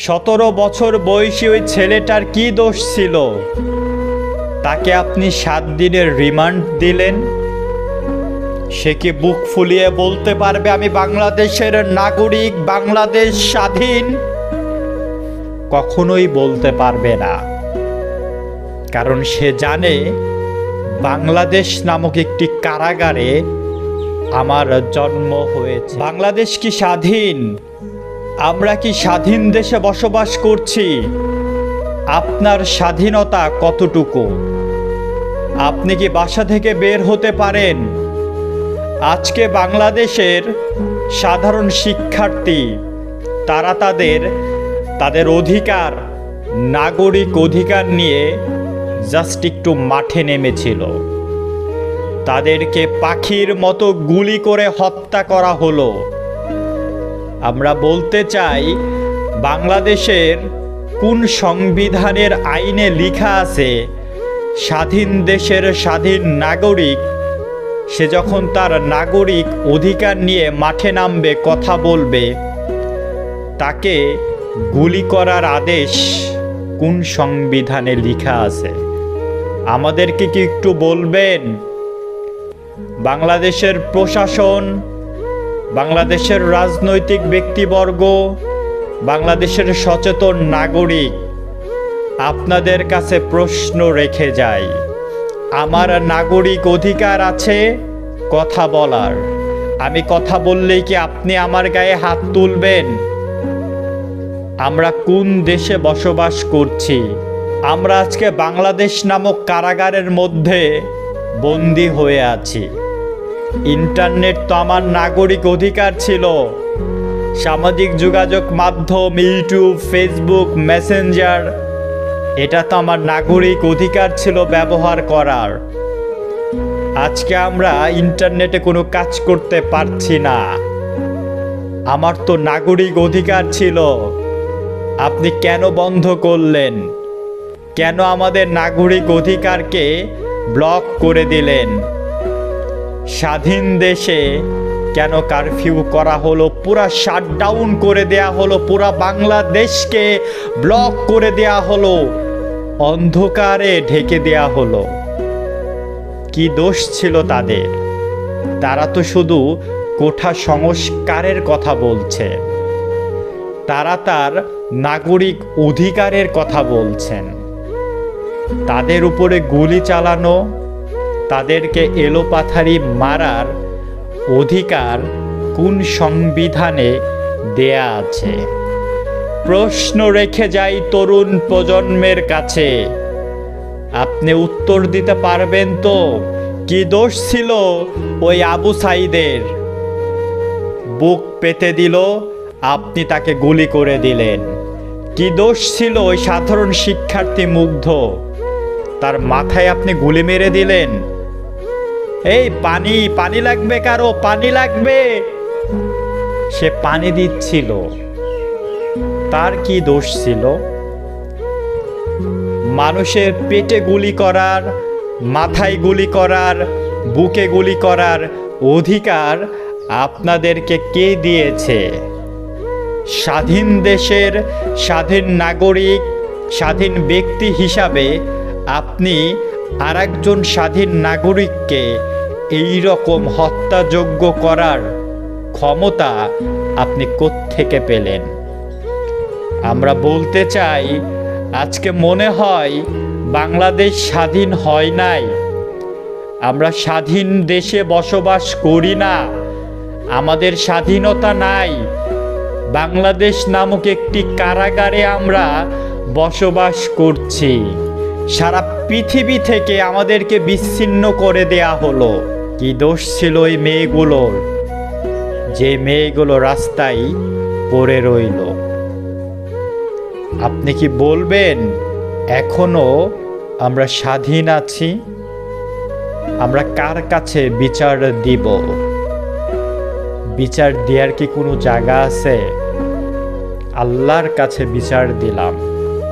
17 বছর বয়সী ওই ছেলেটার কি দোষ ছিল? তাকে আপনি 7 দিনের রিমান্ড দিলেন। সে কি বুক ফুলিয়ে বলতে পারবে আমি বাংলাদেশের নাগরিক, বাংলাদেশ স্বাধীন? কখনোই বলতে পারবে না। কারণ সে জানে বাংলাদেশ নামক একটি কারাগারে আমার জন্ম হয়েছে। বাংলাদেশ কি স্বাধীন? আমরা কি স্বাধীন দেশে বসবাস করছি? আপনার স্বাধীনতা কতটুকু? আপনি কি বাসা থেকে বের হতে পারেন? আজকে বাংলাদেশের সাধারণ শিক্ষার্থী তারা তাদের অধিকার, নাগরিক অধিকার নিয়ে জাস্ট একটু মাঠে নেমেছিল। তাদেরকে পাখির মতো গুলি করে হত্যা করা হলো। আমরা বলতে চাই, বাংলাদেশের কোন সংবিধানের আইনে লেখা আছে স্বাধীন দেশের স্বাধীন নাগরিক সে যখন তার নাগরিক অধিকার নিয়ে মাঠে নামবে, কথা বলবে, তাকে গুলি করার আদেশ কোন সংবিধানে লেখা আছে? আমাদেরকে কি একটু বলবেন? বাংলাদেশের প্রশাসন, বাংলাদেশের রাজনৈতিক ব্যক্তিবর্গ, বাংলাদেশের সচেতন নাগরিক, আপনাদের কাছে প্রশ্ন রেখে যাই। আমার নাগরিক অধিকার আছে কথা বলার। আমি কথা বললেই কি আপনি আমার গায়ে হাত তুলবেন? আমরা কোন দেশে বসবাস করছি? আমরা আজকে বাংলাদেশ নামক কারাগারের মধ্যে বন্দী হয়ে আছি। ইন্টারনেট তো আমার নাগরিক অধিকার ছিল। সামাজিক যোগাযোগ মাধ্যম, ইউটিউব, ফেসবুক, মেসেঞ্জার, এটা তো আমার নাগরিক অধিকার ছিল ব্যবহার করার। আজকে আমরা ইন্টারনেটে কোনো কাজ করতে পারছি না। আমার তো নাগরিক অধিকার ছিল। আপনি কেন বন্ধ করলেন? কেন আমাদের নাগরিক অধিকারকে ব্লক করে দিলেন? স্বাধীন দেশে কেন কারফিউ করা হলো? পুরা শাটডাউন করে দেয়া হলো, পুরা বাংলাদেশকে ব্লক করে দেয়া হলো, অন্ধকারে ঢেকে দেয়া হলো। কি দোষ ছিল তাদের? তারা তো শুধু কোঠা সংস্কারের কথা বলছে, তারা তার নাগরিক অধিকারের কথা বলছেন। তাদের উপরে গুলি চালানো, তাদেরকে এলোপাথারি মারার অধিকার কোন সংবিধানে দেয়া আছে? প্রশ্ন রেখে যাই তরুণ প্রজন্মের কাছে। আপনি উত্তর দিতে পারবেন তো? কি দোষ ছিল ওই আবু সাঈদের? বুক পেতে দিল, আপনি তাকে গুলি করে দিলেন। কি দোষ ছিল ওই সাধারণ শিক্ষার্থী মুগ্ধ? তার মাথায় আপনি গুলি মেরে দিলেন। এই পানি লাগবে, কারো পানি লাগবে, সে পানি দিচ্ছিল। তার কি দোষ ছিল? মানুষের পেটে গুলি করার, মাথায় গুলি করার, বুকে গুলি করার অধিকার আপনাদেরকে কে দিয়েছে? স্বাধীন দেশের স্বাধীন নাগরিক, স্বাধীন ব্যক্তি হিসাবে আপনি আরেকজন স্বাধীন নাগরিককে এই রকম হত্যাযোগ্য করার ক্ষমতা আপনি কোত্থেকে পেলেন? আমরা বলতে চাই, আজকে মনে হয় বাংলাদেশ স্বাধীন হয় নাই। আমরা স্বাধীন দেশে বসবাস করি না। আমাদের স্বাধীনতা নাই। বাংলাদেশ নামক একটি কারাগারে আমরা বসবাস করছি। সারা পৃথিবী থেকে আমাদেরকে বিচ্ছিন্ন করে দেয়া হলো। কি দোষ ছিল ওই মেয়েগুলোর, যে মেয়েগুলো রাস্তায় পড়ে রইল? আপনি কি বলবেন এখনো আমরা স্বাধীন আছি? আমরা কার কাছে বিচার দিব? বিচার দেওয়ার কি কোনো জায়গা আছে? আল্লাহর কাছে বিচার দিলাম।